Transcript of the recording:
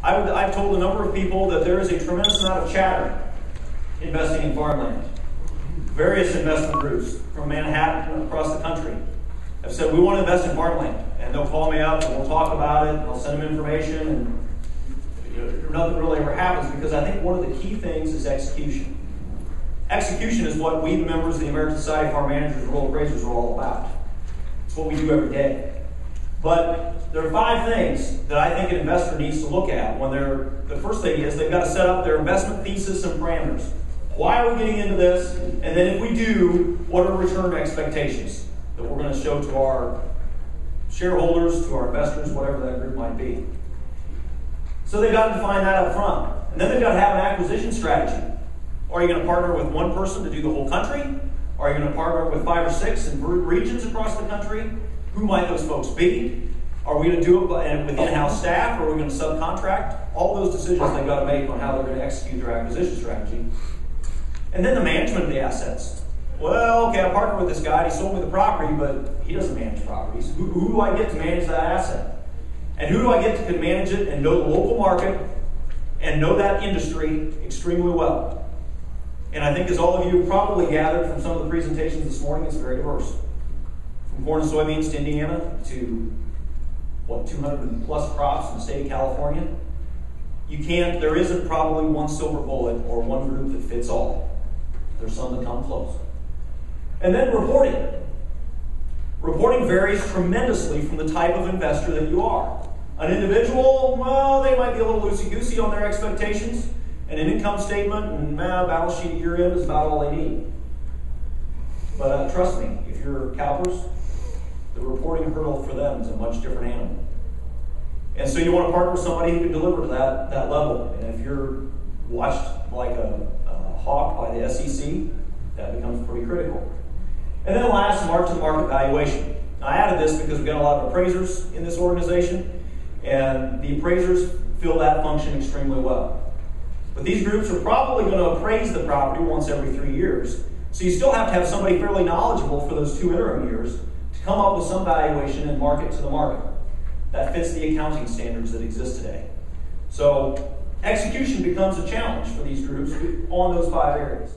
I've told a number of people that there is a tremendous amount of chatter investing in farmland. Various investment groups from Manhattan across the country have said, we want to invest in farmland. And they'll call me up and we'll talk about it, and I'll send them information, and nothing really ever happens, because I think one of the key things is execution. Execution is what we, the members of the American Society of Farm Managers and Rural Appraisers, are all about. It's what we do every day. But there are 5 things that I think an investor needs to look at when the first thing is they've got to set up their investment thesis and parameters. Why are we getting into this? And then if we do, what are return expectations that we're going to show to our shareholders, to our investors, whatever that group might be. So they've got to define that up front. And then they've got to have an acquisition strategy. Are you going to partner with one person to do the whole country? Are you going to partner with 5 or 6 in regions across the country? Who might those folks be? Are we going to do it with in-house staff, or are we going to subcontract? All those decisions they've got to make on how they're going to execute their acquisition strategy. And then the management of the assets. Well, okay, I partnered with this guy, he sold me the property, but he doesn't manage properties. Who do I get to manage that asset? And who do I get to manage it and know the local market and know that industry extremely well? And I think, as all of you probably gathered from some of the presentations this morning, it's very diverse. From corn and soybeans to Indiana to, 200 plus crops in the state of California. There isn't probably one silver bullet or one group that fits all. There's some that come close. And then reporting. Reporting varies tremendously from the type of investor that you are. An individual, well, they might be a little loosey-goosey on their expectations, and an income statement and balance sheet year-end is about all they need. But trust me, if you're CalPERS, the reporting hurdle for them is a much different animal. And so you want to partner with somebody who can deliver to that level. And if you're watched like a hawk by the SEC, that becomes pretty critical. And then last, mark-to-market valuation. Now, I added this because we've got a lot of appraisers in this organization, and the appraisers fill that function extremely well. But these groups are probably going to appraise the property once every 3 years. So you still have to have somebody fairly knowledgeable for those 2 interim years to come up with some valuation and mark it to the market that fits the accounting standards that exist today. So execution becomes a challenge for these groups on those 5 areas.